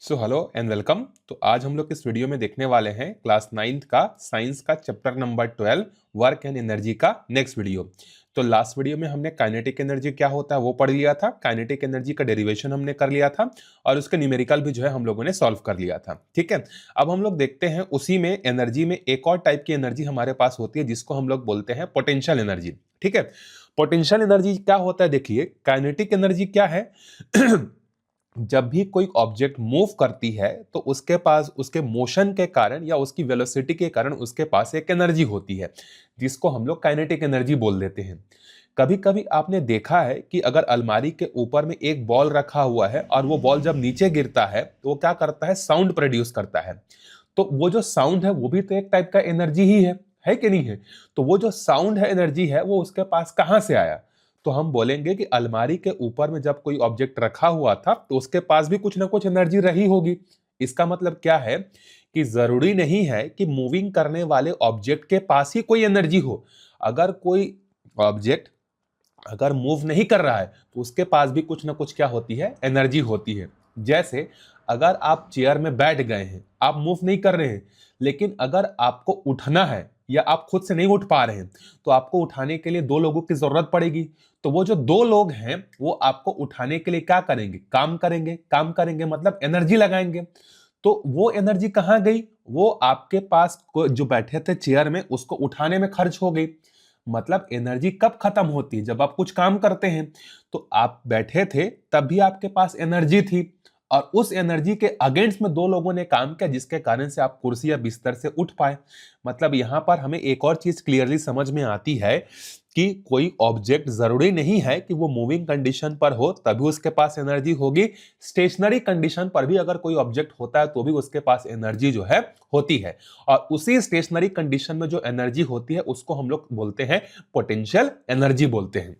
So hello and welcome. तो आज हम लोग इस वीडियो में देखने वाले हैं क्लास 9th का साइंस का chapter number 12 work and energy का नेक्स्ट वीडियो। तो लास्ट वीडियो में हमने काइनेटिक एनर्जी क्या होता है वो पढ़ लिया था, काइनेटिक एनर्जी का डेरिवेशन हमने कर लिया था और उसके न्यूमेरिकल भी जो है हम लोगों ने सॉल्व कर लिया था। ठीक है, अब हम लोग देखते हैं उसी में एनर्जी में एक और टाइप की एनर्जी हमारे पास होती है जिसको हम लोग बोलते हैं पोटेंशियल एनर्जी। ठीक है, पोटेंशियल एनर्जी क्या होता है? देखिए, काइनेटिक एनर्जी क्या है जब भी कोई ऑब्जेक्ट मूव करती है तो उसके पास उसके मोशन के कारण या उसकी वेलोसिटी के कारण उसके पास एक एनर्जी होती है जिसको हम लोग काइनेटिक एनर्जी बोल देते हैं। कभी कभी आपने देखा है कि अगर अलमारी के ऊपर में एक बॉल रखा हुआ है और वो बॉल जब नीचे गिरता है तो वो क्या करता है, साउंड प्रोड्यूस करता है। तो वो जो साउंड है वो भी तो एक टाइप का एनर्जी ही है कि नहीं है? तो वो जो साउंड है, एनर्जी है, वो उसके पास कहां से आया? तो हम बोलेंगे कि अलमारी के ऊपर में जब कोई ऑब्जेक्ट रखा हुआ था तो उसके पास भी कुछ ना कुछ एनर्जी रही होगी। इसका मतलब क्या है कि जरूरी नहीं है कि मूविंग करने वाले ऑब्जेक्ट के पास ही कोई एनर्जी हो। अगर कोई ऑब्जेक्ट अगर मूव नहीं कर रहा है तो उसके पास भी कुछ ना कुछ क्या होती है, एनर्जी होती है। जैसे अगर आप चेयर में बैठ गए हैं, आप मूव नहीं कर रहे हैं, लेकिन अगर आपको उठना है या आप खुद से नहीं उठ पा रहे हैं तो आपको उठाने के लिए दो लोगों की जरूरत पड़ेगी। तो वो जो दो लोग हैं वो आपको उठाने के लिए क्या करेंगे? काम करेंगे मतलब एनर्जी लगाएंगे। तो वो एनर्जी कहां गई? वो आपके पास जो बैठे थे चेयर में उसको उठाने में खर्च हो गई। मतलब एनर्जी कब खत्म होती है? जब आप कुछ काम करते हैं। तो आप बैठे थे तब भी आपके पास एनर्जी थी और उस एनर्जी के अगेंस्ट में दो लोगों ने काम किया जिसके कारण से आप कुर्सी या बिस्तर से उठ पाए। मतलब यहां पर हमें एक और चीज क्लियरली समझ में आती है कि कोई ऑब्जेक्ट जरूरी नहीं है कि वो मूविंग कंडीशन पर हो तभी उसके पास एनर्जी होगी। स्टेशनरी कंडीशन पर भी अगर कोई ऑब्जेक्ट होता है तो भी उसके पास एनर्जी जो है होती है। और उसी स्टेशनरी कंडीशन में जो एनर्जी होती है उसको हम लोग बोलते हैं पोटेंशियल एनर्जी बोलते हैं।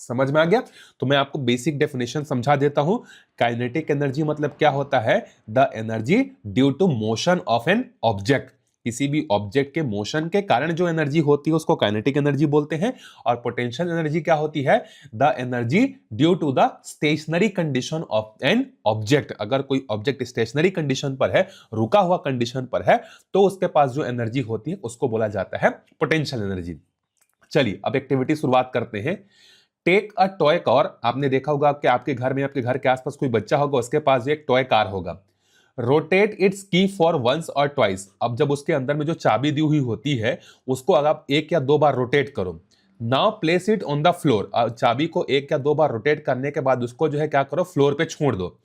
समझ में आ गया? तो मैं आपको बेसिक डेफिनेशन समझा देता हूं। काइनेटिक एनर्जी मतलब क्या होता है? The energy due to motion of an object. किसी भी ऑब्जेक्ट के मोशन के कारण जो एनर्जी होती है उसको काइनेटिक एनर्जी बोलते हैं। और पोटेंशियल एनर्जी क्या होती है? The energy due to the stationary condition of an object. अगर कोई ऑब्जेक्ट स्टेशनरी कंडीशन पर है, रुका हुआ कंडीशन पर है, तो उसके पास जो एनर्जी होती है उसको बोला जाता है पोटेंशियल एनर्जी। चलिए अब एक्टिविटी शुरुआत करते हैं। Take a toy car. आपने देखा होगा कि आपके घर में, आपके घर के आसपास कोई बच्चा होगा, उसके पास एक टॉय कार होगा। रोटेट इट्स की फॉर वंस और ट्वाइस। अब जब उसके अंदर में जो चाबी दी हुई होती है उसको अगर आप एक या दो बार रोटेट करो। Now place it on the floor. चाबी को एक या दो बार रोटेट करने के बाद उसको जो है क्या करो, फ्लोर पे छोड़ दो।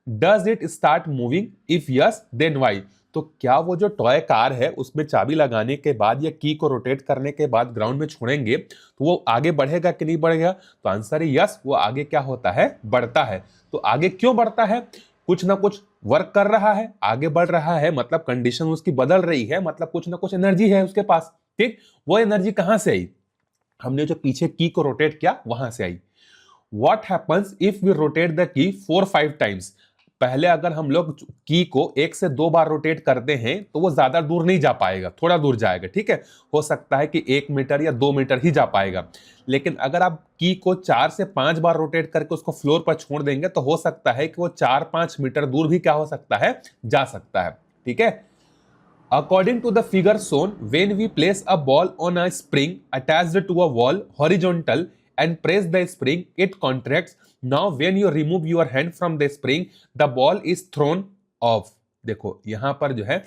Does it start moving? If yes then why? तो क्या वो जो टॉय कार है उसमें चाबी लगाने के बाद या की को रोटेट करने के बाद ग्राउंड में छोड़ेंगे तो वो आगे बढ़ेगा कि नहीं बढ़ेगा? तो आंसर है यस, वो आगे क्या होता है, बढ़ता है। तो आगे क्यों बढ़ता है? कुछ ना कुछ वर्क कर रहा है, आगे बढ़ रहा है, मतलब कंडीशन उसकी बदल रही है, मतलब कुछ ना कुछ एनर्जी है उसके पास। ठीक, वो एनर्जी कहां से आई? हमने जो पीछे की को रोटेट किया वहां से आई। What happens if we rotate the key 4-5 times? पहले अगर हम लोग की को एक से दो बार रोटेट करते हैं तो वो ज्यादा दूर नहीं जा पाएगा, थोड़ा दूर जाएगा। ठीक है, हो सकता है कि 1 मीटर या 2 मीटर ही जा पाएगा। लेकिन अगर आप की को 4 से 5 बार रोटेट करके उसको फ्लोर पर छोड़ देंगे तो हो सकता है कि वो 4-5 मीटर दूर भी क्या हो सकता है, जा सकता है। ठीक है, according to the figure shown, when we place a ball on a spring attached to a wall horizontal and press the spring, it contracts. Now, when you remove your hand from the spring, the ball is thrown off. देखो यहां पर जो है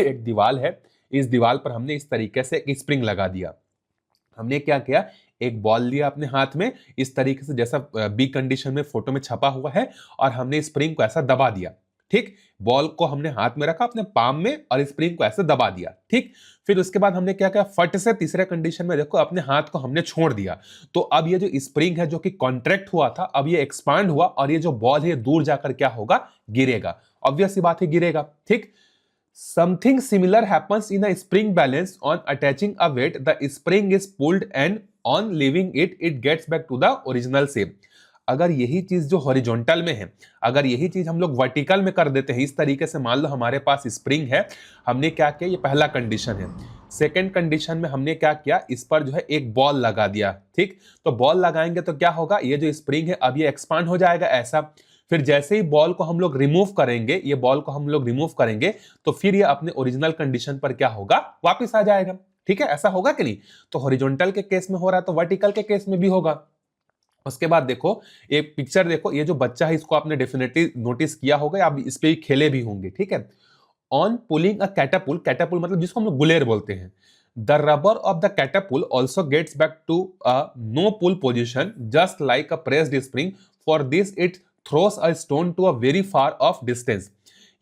एक दीवार है, इस दीवार पर हमने इस तरीके से एक स्प्रिंग लगा दिया। हमने क्या किया, एक बॉल लिया अपने हाथ में इस तरीके से जैसा बी कंडीशन में फोटो में छपा हुआ है और हमने स्प्रिंग को ऐसा दबा दिया। ठीक, बॉल को हमने हाथ में रखा अपने पाम में और स्प्रिंग को ऐसे दबा दिया। ठीक, फिर उसके बाद हमने क्या किया, फट से तीसरे कंडीशन में देखो अपने हाथ को हमने छोड़ दिया। तो अब ये जो स्प्रिंग है जो कि कॉन्ट्रैक्ट हुआ था, अब ये एक्सपांड हुआ और ये जो बॉल है दूर जाकर क्या होगा, गिरेगा। ऑब्वियस सी बात है, गिरेगा। ठीक, something similar happens in a spring balance. On attaching a weight, the spring is pulled and on leaving it, it gets back to the original shape. अगर यही चीज जो हॉरिजॉन्टल में है, अगर यही चीज हम लोग वर्टिकल में कर देते हैं इस तरीके से, मान लो हमारे पास स्प्रिंग है, हमने क्या किया, ये पहला कंडीशन है। सेकेंड कंडीशन में हमने क्या किया, इस पर जो है एक बॉल लगा दिया। ठीक, तो बॉल लगाएंगे तो क्या होगा, ये जो स्प्रिंग है अब ये एक्सपांड हो जाएगा ऐसा। फिर जैसे ही बॉल को हम लोग रिमूव करेंगे, ये बॉल को हम लोग रिमूव करेंगे, तो फिर ये अपने ओरिजिनल कंडीशन पर क्या होगा, वापस आ जाएगा। ठीक है, ऐसा होगा कि नहीं? तो हॉरिजॉन्टल के केस में हो रहा है तो वर्टिकल के केस में भी होगा। उसके बाद देखो, एक पिक्चर देखो, ये जो बच्चा है इसको आपने डेफिनेटली नोटिस किया होगा, आप इस पे खेले भी होंगे। ठीक है, on pulling a catapult, catapult मतलब जिसको हम लोग गुलेर बोलते हैं, the rubber of the catapult also gets back to a no pull position just like a pressed spring, for this it throws a stone to a very far off distance.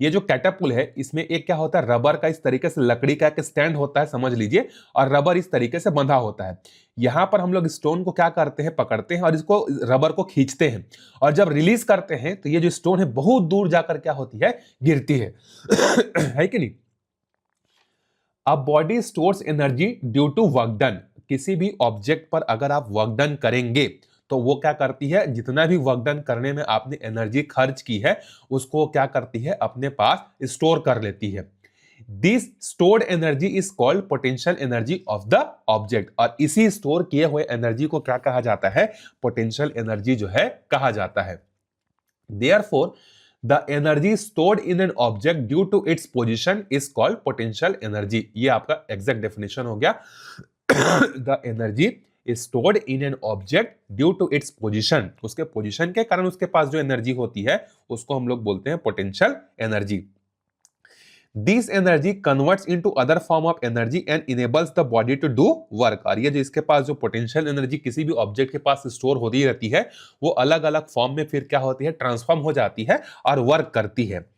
ये जो catapult है इसमें एक क्या होता है, rubber का इस तरीके से लकड़ी का एक स्टैंड होता है, समझ लीजिए, और रबर इस तरीके से बंधा होता है। यहां पर हम लोग स्टोन को क्या करते हैं, पकड़ते हैं और इसको रबर को खींचते हैं, और जब रिलीज करते हैं तो ये जो स्टोन है बहुत दूर जाकर क्या होती है, गिरती है। है कि नहीं? अब body stores energy due to work done. किसी भी ऑब्जेक्ट पर अगर आप वर्क डन करेंगे तो वो क्या करती है, जितना भी वर्क डन करने में आपने एनर्जी खर्च की है उसको क्या करती है, अपने पास स्टोर कर लेती है। This stored energy is called potential energy of the object, और इसी स्टोर किए हुए एनर्जी को क्या कहा जाता है, पोटेंशियल एनर्जी जो है कहा जाता है। Therefore, the energy stored in an object due to its position is called potential energy। ये आपका एग्जैक्ट डेफिनेशन हो गया। The energy is stored in an object due to its position, उसके पोजीशन के कारण उसके पास जो एनर्जी होती है उसको हम लोग बोलते हैं potential energy. This energy converts into other form of energy and enables the body to do work। और ये जो इसके पास जो पोटेंशियल एनर्जी किसी भी ऑब्जेक्ट के पास स्टोर होती रहती है वो अलग अलग फॉर्म में फिर क्या होती है, ट्रांसफॉर्म हो जाती है और वर्क करती है।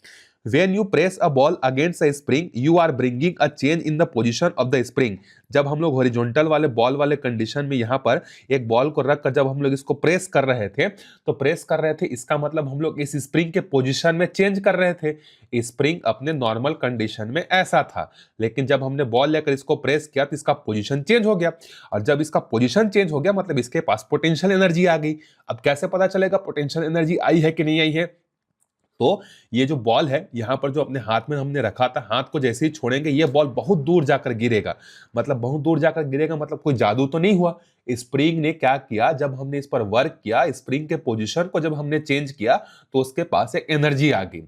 When you press a ball against a spring, you are bringing a change in the position of the spring। जब हम लोग हॉरिजॉन्टल वाले बॉल वाले कंडीशन में यहाँ पर एक बॉल को रखकर जब हम लोग इसको प्रेस कर रहे थे, तो प्रेस कर रहे थे इसका मतलब हम लोग इस स्प्रिंग के पोजीशन में चेंज कर रहे थे। स्प्रिंग अपने नॉर्मल कंडीशन में ऐसा था, लेकिन जब हमने बॉल लेकर इसको प्रेस किया तो इसका पोजीशन चेंज हो गया, और जब इसका पोजीशन चेंज हो गया मतलब इसके पास पोटेंशियल एनर्जी आ गई। अब कैसे पता चलेगा पोटेंशियल एनर्जी आई है कि नहीं आई है? तो ये जो बॉल है यहां पर जो अपने हाथ में हमने रखा था, हाथ को जैसे ही छोड़ेंगे ये बॉल बहुत दूर जाकर गिरेगा। मतलब बहुत दूर जाकर गिरेगा मतलब कोई जादू तो नहीं हुआ। स्प्रिंग ने क्या किया, जब हमने इस पर वर्क किया, स्प्रिंग के पोजीशन को जब हमने चेंज किया तो उसके पास एक एनर्जी आ गई।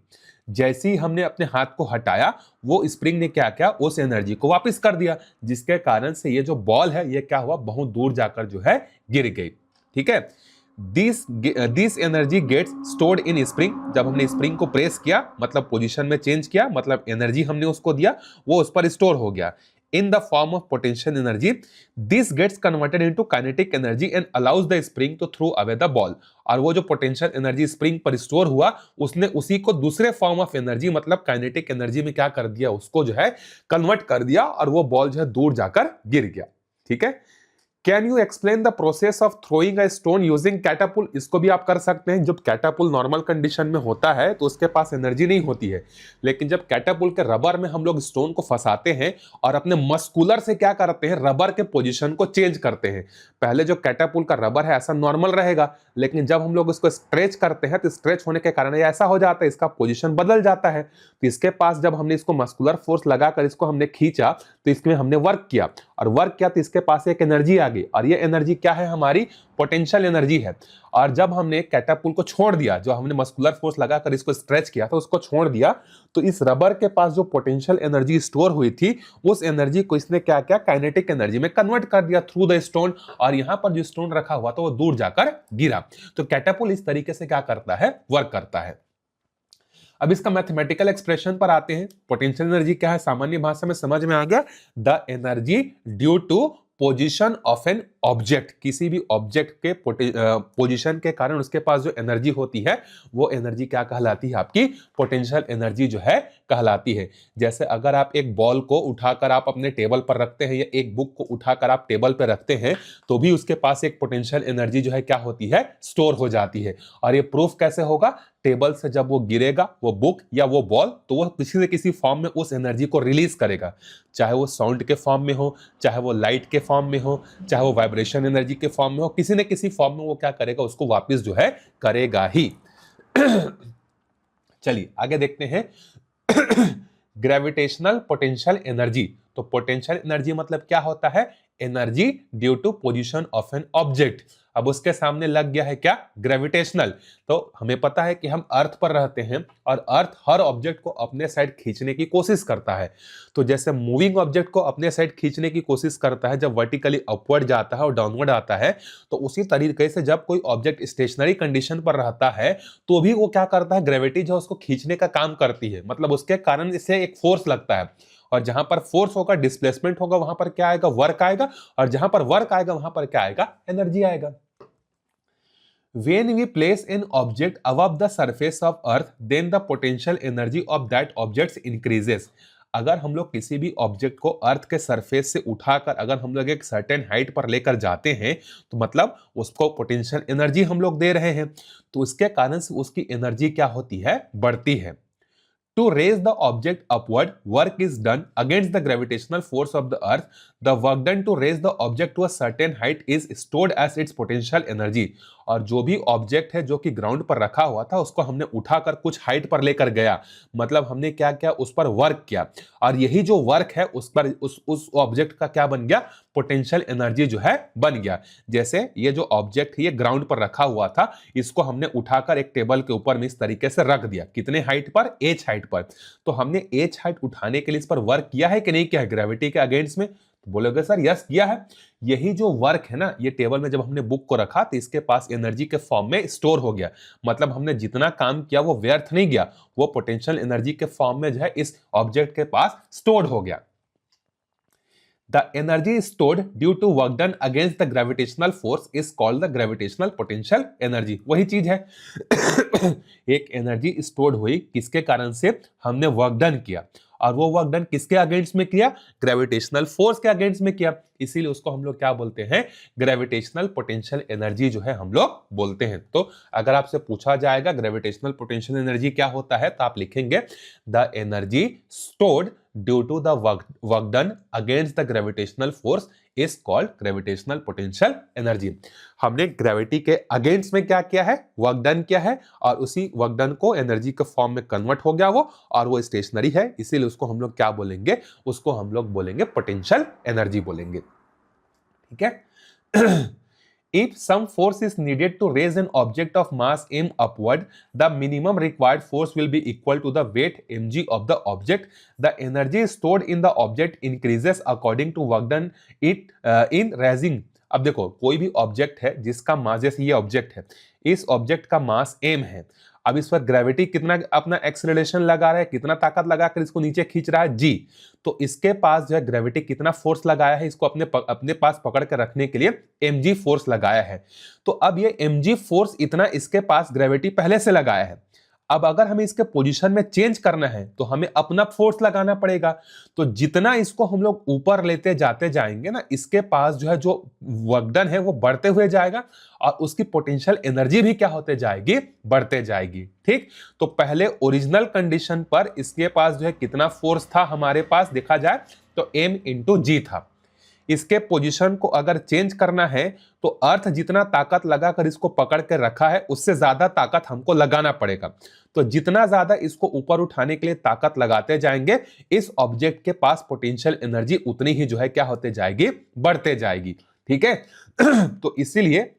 जैसे ही हमने अपने हाथ को हटाया वो स्प्रिंग ने क्या किया, उस एनर्जी को वापस कर दिया, जिसके कारण से ये जो बॉल है ये क्या हुआ, बहुत दूर जाकर जो है गिर गई। ठीक है, this energy gets stored in spring. जब हमने स्प्रिंग को प्रेस किया मतलब पोजीशन में चेंज किया, मतलब एनर्जी हमने उसको दिया, वो उस पर स्टोर हो गया in the form of potential energy. This gets converted into kinetic energy and allows the spring to throw away the ball. और वो जो पोटेंशियल एनर्जी स्प्रिंग पर स्टोर हुआ उसने उसी को दूसरे फॉर्म ऑफ एनर्जी मतलब काइनेटिक एनर्जी में क्या कर दिया, उसको जो है कन्वर्ट कर दिया, और वो बॉल जो है दूर जाकर गिर गया। ठीक है, can you explain the process of throwing a stone using catapult? इसको भी आप कर सकते हैं। जब कैटापुल नॉर्मल कंडीशन में होता है तो उसके पास एनर्जी नहीं होती है, लेकिन जब कैटापुल के रबर में हम लोग स्टोन को फंसाते हैं और अपने मस्कुलर से क्या करते हैं, रबर के पोजीशन को चेंज करते हैं। पहले जो कैटापुल का रबर है ऐसा नॉर्मल रहेगा, लेकिन जब हम लोग उसको स्ट्रेच करते हैं तो स्ट्रेच होने के कारण ये ऐसा हो जाता है, इसका पोजीशन बदल जाता है। तो इसके पास जब हमने इसको मस्कुलर फोर्स लगाकर इसको हमने खींचा तो इसमें हमने वर्क किया, और वर्क किया तो इसके पास एक एनर्जी आ गई, और ये एनर्जी क्या है, हमारी पोटेंशियल एनर्जी है। और जब हमने कैटापुल को छोड़ दिया, जो हमने मस्कुलर फोर्स लगाकर इसको स्ट्रेच किया था उसको छोड़ दिया, तो इस रबर के पास जो पोटेंशियल एनर्जी स्टोर हुई थी उस एनर्जी को इसने क्या किया, काइनेटिक एनर्जी में कन्वर्ट कर दिया थ्रू द स्टोन, और यहां पर जो स्टोन रखा हुआ था वो दूर जाकर गिरा। तो कैटापुल इस तरीके से क्या करता है, वर्क करता है। अब इसका मैथमेटिकल एक्सप्रेशन पर आते हैं। पोटेंशियल एनर्जी क्या है, सामान्य भाषा में समझ में आ गया, the energy due to position of an object. किसी भी ऑब्जेक्ट के पोजीशन के कारण उसके पास जो एनर्जी होती है वो एनर्जी क्या कहलाती है, आपकी पोटेंशियल एनर्जी जो है कहलाती है। जैसे अगर आप एक बॉल को उठाकर आप अपने टेबल पर रखते हैं या एक बुक को उठाकर आप टेबल पर रखते हैं तो भी उसके पास एक पोटेंशियल एनर्जी जो है क्या होती है, स्टोर हो जाती है। और ये प्रूफ कैसे होगा, टेबल से जब वो गिरेगा वो बुक या वो बॉल, तो वो किसी न किसी फॉर्म में उस एनर्जी को रिलीज करेगा, चाहे वो साउंड के फॉर्म में हो, चाहे वो लाइट के फॉर्म में हो, चाहे वो वाइब्रेशन एनर्जी के फॉर्म में हो, किसी न किसी फॉर्म में वो क्या करेगा, उसको वापस जो है करेगा ही। चलिए आगे देखते हैं। Gravitational potential energy. तो पोटेंशियल एनर्जी मतलब क्या होता है, energy due to position of an object. अब उसके सामने लग गया है क्या, ग्रेविटेशनल। तो हमें पता है कि हम अर्थ पर रहते हैं और अर्थ हर ऑब्जेक्ट को अपने साइड खींचने की कोशिश करता है। तो जैसे मूविंग ऑब्जेक्ट को अपने साइड खींचने की कोशिश करता है जब वर्टिकली अपवर्ड जाता है और डाउनवर्ड आता है, तो उसी तरीके से जब कोई ऑब्जेक्ट स्टेशनरी कंडीशन पर रहता है तो भी वो क्या करता है, ग्रेविटी जो उसको खींचने का काम करती है। मतलब उसके कारण इसे एक फोर्स लगता है, और जहां पर फोर्स होगा, डिस्प्लेसमेंट होगा, वहां पर क्या आएगा, वर्क आएगा, और जहां पर वर्क आएगा वहां पर क्या आएगा, एनर्जी आएगा। When we place an object above the surface of earth, then the potential energy of that object increases. अगर हम लोग किसी भी ऑब्जेक्ट को अर्थ के सरफेस से उठाकर अगर हम लोग एक सर्टेन हाइट पर लेकर जाते हैं तो मतलब उसको पोटेंशियल एनर्जी हम लोग दे रहे हैं, तो इसके कारण से उसकी एनर्जी क्या होती है, बढ़ती है। To raise the object upward, work is done against the gravitational force of the earth. The work done to raise the object to a certain height is stored as its potential energy. और जो भी object है जो कि ground पर रखा हुआ था उसको हमने उठाकर कुछ हाइट पर लेकर गया, मतलब हमने क्या किया, उस पर वर्क किया, और यही जो वर्क है उस पर उस ऑब्जेक्ट का क्या बन गया, पोटेंशियल एनर्जी जो है बन गया। जैसे ये जो ऑब्जेक्ट है ये ग्राउंड पर रखा हुआ था, इसको हमने उठाकर एक टेबल के ऊपर में इस तरीके से रख दिया, कितने हाइट पर, एच हाइट पर। तो हमने एच हाइट उठाने के लिए इस पर वर्क किया है कि नहीं किया है, ग्रेविटी के अगेंस्ट में, तो बोलोगे सर यस किया है। यही जो वर्क है ना, ये टेबल में जब हमने बुक को रखा तो इसके पास एनर्जी के फॉर्म में स्टोर हो गया, मतलब हमने जितना काम किया वो व्यर्थ नहीं गया, वो पोटेंशियल एनर्जी के फॉर्म में जो है इस ऑब्जेक्ट के पास स्टोर्ड हो गया। The energy stored due to work done against the gravitational force is called the gravitational potential energy. वही चीज है एक एनर्जी स्टोर्ड हुई किसके कारण से, हमने वर्क डन किया, और वो वर्क डन किसके अगेंस्ट में किया, ग्रेविटेशनल फोर्स के अगेंस्ट में किया, इसीलिए उसको हम लोग क्या बोलते हैं, ग्रेविटेशनल पोटेंशियल एनर्जी जो है हम लोग बोलते हैं। तो अगर आपसे पूछा जाएगा ग्रेविटेशनल पोटेंशियल एनर्जी क्या होता है, तो आप लिखेंगे the energy stored due to the work done against the gravitational force is called gravitational potential energy. हमने ग्रेविटी के अगेंस्ट में क्या किया है, वर्क डन किया है, और उसी वर्क डन को एनर्जी के फॉर्म में कन्वर्ट हो गया वो, और वो स्टेशनरी है, इसीलिए उसको हम लोग क्या बोलेंगे, उसको हम लोग बोलेंगे पोटेंशियल एनर्जी बोलेंगे। ठीक है If some force is needed to raise an object of mass m upward, the minimum required force will be equal to the weight mg of the object. The energy stored in the object increases according to work done in raising. अब देखो कोई भी object है जिसका मास, जैसे ये object है, इस ऑब्जेक्ट का मास m है, अब इस पर ग्रेविटी कितना अपना एक्सेलरेशन लगा रहा है, कितना ताकत लगाकर इसको नीचे खींच रहा है, g। तो इसके पास जो है ग्रेविटी कितना फोर्स लगाया है, इसको अपने पास पकड़ कर रखने के लिए mg फोर्स लगाया है। तो अब ये mg फोर्स इतना इसके पास ग्रेविटी पहले से लगाया है, अब अगर हमें इसके पोजीशन में चेंज करना है तो हमें अपना फोर्स लगाना पड़ेगा। तो जितना इसको हम लोग ऊपर लेते जाते जाएंगे ना, इसके पास जो है जो वर्क डन है वो बढ़ते हुए जाएगा, और उसकी पोटेंशियल एनर्जी भी क्या होते जाएगी, बढ़ते जाएगी। ठीक, तो पहले ओरिजिनल कंडीशन पर इसके पास जो है कितना फोर्स था हमारे पास, देखा जाए तो m इंटू जी था। इसके पोजीशन को अगर चेंज करना है तो अर्थ जितना ताकत लगाकर इसको पकड़ कर रखा है उससे ज्यादा ताकत हमको लगाना पड़ेगा। तो जितना ज्यादा इसको ऊपर उठाने के लिए ताकत लगाते जाएंगे, इस ऑब्जेक्ट के पास पोटेंशियल एनर्जी उतनी ही जो है क्या होते जाएगी, बढ़ते जाएगी। ठीक है तो इसीलिए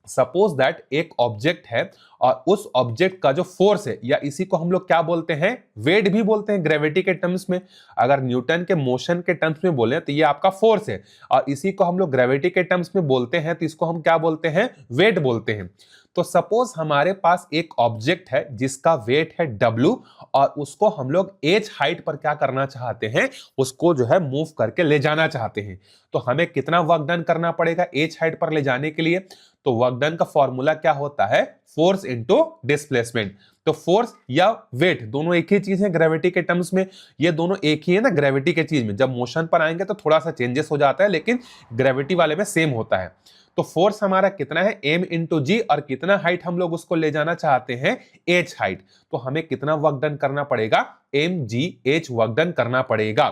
सपोज दैट एक ऑब्जेक्ट है और उस ऑब्जेक्ट का जो फोर्स है, या इसी को हम लोग क्या बोलते हैं, वेट भी बोलते हैं ग्रेविटी के टर्म्स में। अगर न्यूटन के मोशन के टर्म्स में बोले तो ये आपका फोर्स है, और इसी को हम लोग ग्रेविटी के टर्म्स में बोलते हैं तो इसको हम क्या बोलते हैं, वेट बोलते हैं। तो सपोज हमारे पास एक ऑब्जेक्ट है जिसका वेट है W, और उसको हम लोग h हाइट पर क्या करना चाहते हैं, उसको जो है मूव करके ले जाना चाहते हैं। तो हमें कितना वर्क डन करना पड़ेगा h हाइट पर ले जाने के लिए, तो वर्क डन का फॉर्मूला क्या होता है, फोर्स इनटू डिस्प्लेसमेंट। तो फोर्स या वेट दोनों एक ही चीज है ग्रेविटी के टर्म्स में, ये दोनों एक ही है ना ग्रेविटी के चीज में। जब मोशन पर आएंगे तो थोड़ा सा चेंजेस हो जाता है, लेकिन ग्रेविटी वाले में सेम होता है। तो फोर्स हमारा कितना है, m इंटू जी, और कितना हाइट हम लोग उसको ले जाना चाहते हैं, h हाइट। तो हमें कितना वर्क डन करना पड़ेगा, mgh वर्क डन करना पड़ेगा।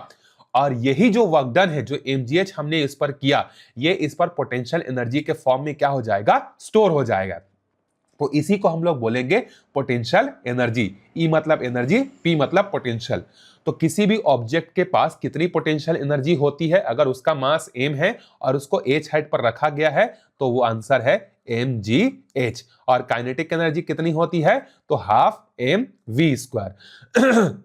और यही जो वर्क डन है, जो mgh हमने इस पर किया, ये इस पर पोटेंशियल एनर्जी के फॉर्म में क्या हो जाएगा, स्टोर हो जाएगा। तो इसी को हम लोग बोलेंगे पोटेंशियल एनर्जी। ई मतलब एनर्जी, पी मतलब पोटेंशियल। तो किसी भी ऑब्जेक्ट के पास कितनी पोटेंशियल एनर्जी होती है, अगर उसका मास m है और उसको h हाइट पर रखा गया है, तो वो आंसर है mgh। और काइनेटिक एनर्जी कितनी होती है, तो हाफ mv²।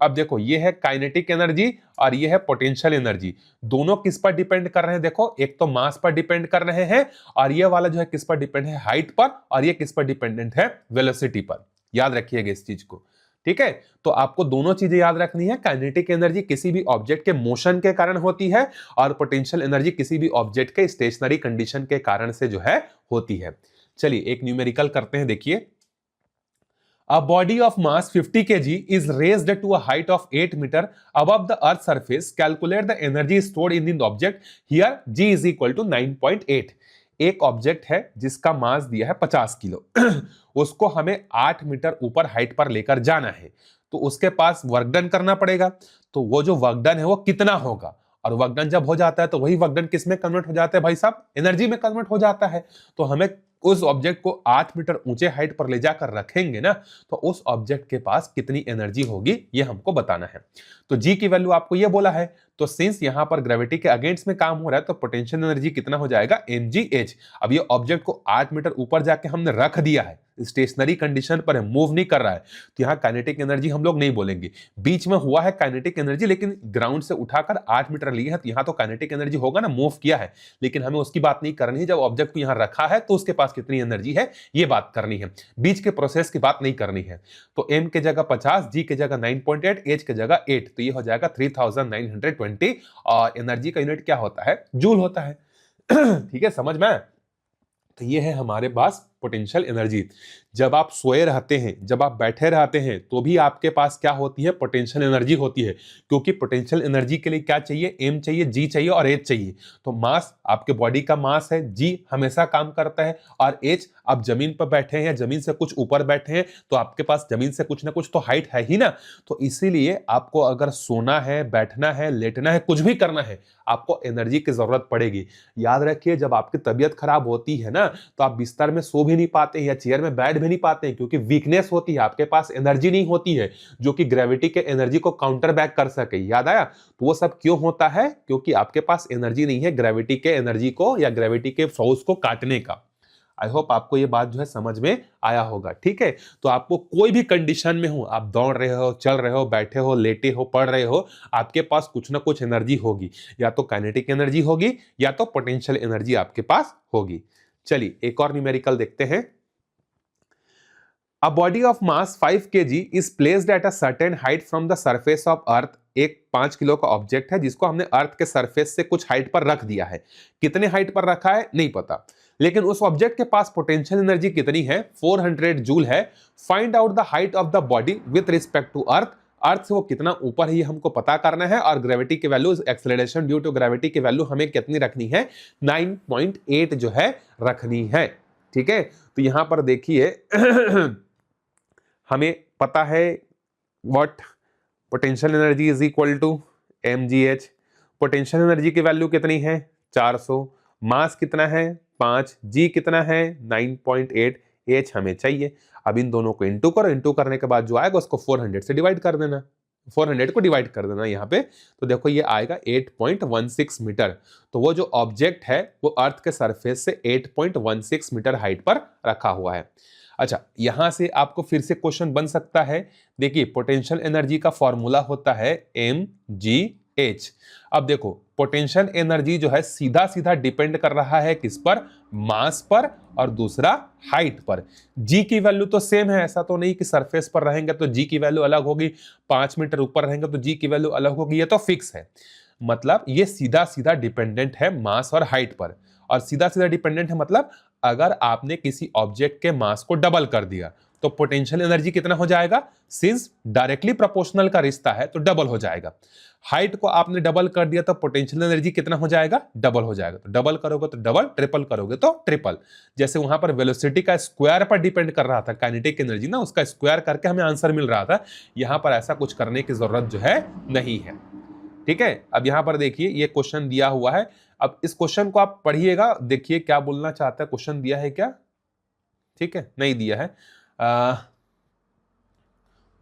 अब देखो ये है काइनेटिक एनर्जी और ये है पोटेंशियल एनर्जी। दोनों किस पर डिपेंड कर रहे हैं, देखो एक तो मास पर डिपेंड कर रहे हैं और ये वाला जो है किस पर डिपेंड है, हाइट पर, और ये किस पर डिपेंडेंट है, वेलोसिटी पर। याद रखिएगा इस चीज को, ठीक है। तो आपको दोनों चीजें याद रखनी है। काइनेटिक एनर्जी किसी भी ऑब्जेक्ट के मोशन के कारण होती है और पोटेंशियल एनर्जी किसी भी ऑब्जेक्ट के स्टेशनरी कंडीशन के कारण से जो है होती है। चलिए एक न्यूमेरिकल करते हैं, देखिए। A body of mass 50 kg is raised to a height of 8 meter above the earth's surface. Calculate the energy stored in the object. Here g is equal to 9.8. एक ऑब्जेक्ट है जिसका मास दिया है 50 किलो। उसको हमें 8 मीटर ऊपर height पर लेकर जाना है, तो उसके पास वर्क डन करना पड़ेगा। तो वो जो वर्क डन है वो कितना होगा, और वर्क डन जब हो जाता है तो वही वर्क डन किस में कन्वर्ट हो जाता है भाई साहब, एनर्जी में कन्वर्ट हो जाता है। तो हमें उस ऑब्जेक्ट को 8 मीटर ऊंचे हाइट पर ले जाकर रखेंगे ना, तो उस ऑब्जेक्ट के पास कितनी एनर्जी होगी ये हमको बताना है। तो जी की वैल्यू आपको ये बोला है, तो सिंस यहां पर ग्रेविटी के अगेंस्ट में काम हो रहा है, तो पोटेंशियल एनर्जी कितना हो जाएगा, mgh। अब ये ऑब्जेक्ट को 8 मीटर ऊपर जाके हमने रख दिया है, स्टेशनरी कंडीशन पर है, मूव नहीं कर रहा है, तो यहाँ काइनेटिक एनर्जी हम लोग नहीं बोलेंगे। बीच में हुआ है काइनेटिक एनर्जी, लेकिन ग्राउंड से उठाकर 8 मीटर लिए है, तो यहाँ तो काइनेटिक एनर्जी होगा ना, मूव किया है, लेकिन हमें उसकी बात नहीं करनी है। जब ऑब्जेक्ट को यहाँ रखा है तो उसके पास कितनी एनर्जी है ये बात करनी है, बीच के प्रोसेस की बात नहीं करनी है। तो m के जगह 50, g के जगह 9.8, h के जगह 8, तो ये हो जाएगा 3920। और एनर्जी का यूनिट क्या होता है, जूल होता है। ठीक है, समझ में। तो ये है हमारे पास पोटेंशियल एनर्जी। जब आप सोए रहते हैं, जब आप बैठे रहते हैं, तो भी आपके पास क्या होती है, पोटेंशियल एनर्जी होती है। क्योंकि पोटेंशियल एनर्जी के लिए क्या चाहिए, m चाहिए, g चाहिए और h चाहिए। तो मास, आपके बॉडी का मास है, g हमेशा काम करता है, और h, आप जमीन पर बैठे हैं या जमीन से कुछ ऊपर बैठे हैं, तो आपके पास जमीन से कुछ ना कुछ तो हाइट है ही ना। तो इसीलिए आपको अगर सोना है, बैठना है, लेटना है, कुछ भी करना है, आपको एनर्जी की जरूरत पड़ेगी। याद रखिए, जब आपकी तबीयत खराब होती है ना, तो आप बिस्तर में सो भी नहीं पाते या चेयर में बैठ भी नहीं पाते हैं, क्योंकि वीकनेस होती है, आपके पास एनर्जी नहीं होती है जो कि ग्रेविटी के एनर्जी को काउंटर बैक कर सके। याद आया? तो वो सब क्यों होता है, क्योंकि आपके पास एनर्जी नहीं है ग्रेविटी के एनर्जी को या ग्रेविटी के फोर्स को काटने का। आई होप आपको ये बात जो है समझ में आया होगा, ठीक है। तो आपको कोई भी कंडीशन में हो, आप दौड़ रहे हो, चल रहे हो, बैठे हो, लेटे हो, पढ़ रहे हो, आपके पास कुछ ना कुछ एनर्जी होगी, या तो काइनेटिक एनर्जी होगी या तो पोटेंशियल एनर्जी आपके पास होगी। चलिए एक और न्यूमेरिकल देखते हैं। A body of mass 5 kg is placed at a certain height from the surface of earth। एक 5 किलो का ऑब्जेक्ट है जिसको हमने अर्थ के सरफेस से कुछ हाइट पर रख दिया है। कितने हाइट पर रखा है नहीं पता, लेकिन उस ऑब्जेक्ट के पास पोटेंशियल एनर्जी कितनी है, 400 जूल है। Find out the height of the body with respect to earth. Earth से वो कितना ऊपर है ये हमको पता करना है, और ग्रेविटी की value, acceleration due to gravity की वैल्यू हमें कितनी रखनी है, 9.8 जो है रखनी है, ठीक है। तो यहां पर देखिए हमें पता है what potential energy is equal to mgh। Potential energy की वैल्यू कितनी है, 400, मास कितना है 5, g कितना है 9.8, h हमें चाहिए। अब इन दोनों को इंटू करो, इंटू करने के बाद जो आएगा उसको 400 से डिवाइड कर देना, 400 को डिवाइड कर देना यहाँ पे, तो देखो ये आएगा 8.16 मीटर। तो वो जो ऑब्जेक्ट है वो अर्थ के सरफेस से 8.16 मीटर हाइट पर रखा हुआ है। अच्छा, यहां से आपको फिर से क्वेश्चन बन सकता है। देखिए पोटेंशियल एनर्जी का फॉर्मूला होता है mgh। अब देखो पोटेंशियल एनर्जी जो है सीधा सीधा डिपेंड कर रहा है किस पर, मास पर, और दूसरा हाइट पर। g की वैल्यू तो सेम है, ऐसा तो नहीं कि सरफेस पर रहेंगे तो g की वैल्यू अलग होगी, 5 मीटर ऊपर रहेंगे तो g की वैल्यू अलग होगी, ये तो फिक्स है। मतलब ये सीधा सीधा डिपेंडेंट है मास और हाइट पर। और सीधा सीधा डिपेंडेंट है मतलब अगर आपने किसी ऑब्जेक्ट के मास को डबल कर दिया तो पोटेंशियल एनर्जी कितना हो जाएगा, सिंस डायरेक्टली प्रोपोर्शनल का रिश्ता है तो डबल हो जाएगा। हाइट को आपने डबल कर दिया तो पोटेंशियल एनर्जी कितना हो जाएगा, डबल हो जाएगा। तो डबल करोगे तो डबल, ट्रिपल करोगे तो ट्रिपल। जैसे वहां पर वेलोसिटी का स्क्वायर पर डिपेंड कर रहा था काइनेटिक एनर्जी ना, उसका स्क्वायर करके हमें आंसर मिल रहा था। यहां पर ऐसा कुछ करने की जरूरत जो है नहीं है, ठीक है। अब यहां पर देखिए ये क्वेश्चन दिया हुआ है, अब इस क्वेश्चन को आप पढ़िएगा, देखिए क्या बोलना चाहता है, क्वेश्चन दिया है क्या, ठीक है, नहीं दिया है।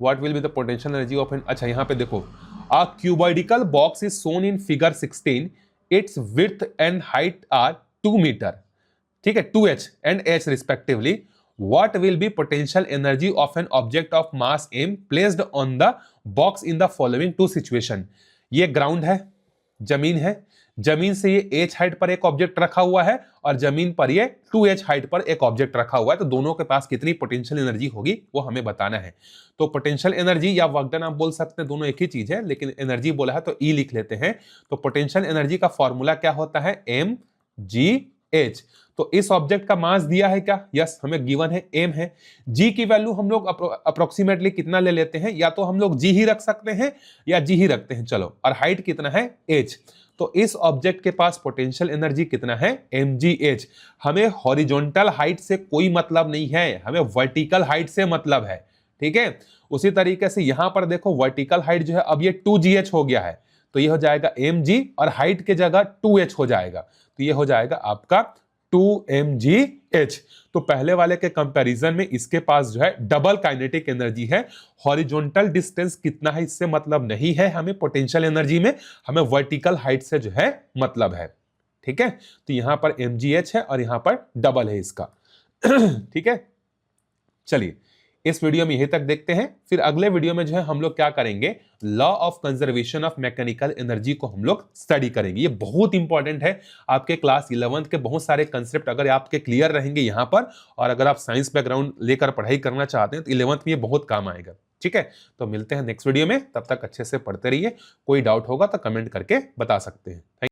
What will be the potential energy of an, अच्छा यहाँ पे देखो, a cuboidical box is shown in figure 16, its width and height are 2 metre, ठीक है, 2h and h respectively. What will be potential energy of an object of mass m placed on the box in the following two situation? ये ground है, जमीन है, जमीन से ये h height पर एक ऑब्जेक्ट रखा हुआ है और जमीन पर ये 2h हाइट पर एक ऑब्जेक्ट रखा हुआ है, तो दोनों के पास कितनी पोटेंशियल एनर्जी होगी वो हमें बताना है। तो पोटेंशियल एनर्जी या वर्क डन आप बोल सकते हैं, दोनों एक ही चीज है, लेकिन एनर्जी बोला है तो E लिख लेते हैं। तो पोटेंशियल एनर्जी का फॉर्मूला क्या होता है, mgh। तो इस ऑब्जेक्ट का मास दिया है क्या, यस हमें गिवन है m है। g की वैल्यू हम लोग अप्रोक्सीमेटली कितना ले लेते हैं, या तो हम लोग g ही रख सकते हैं या g ही रखते हैं, चलो, और हाइट कितना है h। तो इस ऑब्जेक्ट के पास पोटेंशियल एनर्जी कितना है, mgh। हमें हॉरिजॉन्टल हाइट से कोई मतलब नहीं है, हमें वर्टिकल हाइट से मतलब है, ठीक है। उसी तरीके से यहां पर देखो वर्टिकल हाइट जो है अब ये 2gh हो गया है, तो ये हो जाएगा mg और हाइट के जगह 2h हो जाएगा, तो ये हो जाएगा आपका 2mgh। तो पहले वाले के कंपैरिजन में इसके पास जो है डबल काइनेटिक एनर्जी है। हॉरिजॉन्टल डिस्टेंस कितना है इससे मतलब नहीं है हमें पोटेंशियल एनर्जी में, हमें वर्टिकल हाइट से जो है मतलब है, ठीक है। तो यहां पर mgh है और यहां पर डबल है इसका ठीक है। चलिए इस वीडियो में यहीं तक देखते हैं, फिर अगले वीडियो में जो है हम लोग क्या करेंगे, law of conservation of mechanical energy को हम लोग स्टडी करेंगे। ये बहुत इंपॉर्टेंट है, आपके क्लास 11th के बहुत सारे कंसेप्ट अगर आपके क्लियर रहेंगे यहाँ पर, और अगर आप साइंस बैकग्राउंड लेकर पढ़ाई करना चाहते हैं तो 11th में ये बहुत काम आएगा, ठीक है। तो मिलते हैं नेक्स्ट वीडियो में, तब तक अच्छे से पढ़ते रहिए, कोई डाउट होगा तो कमेंट करके बता सकते हैं।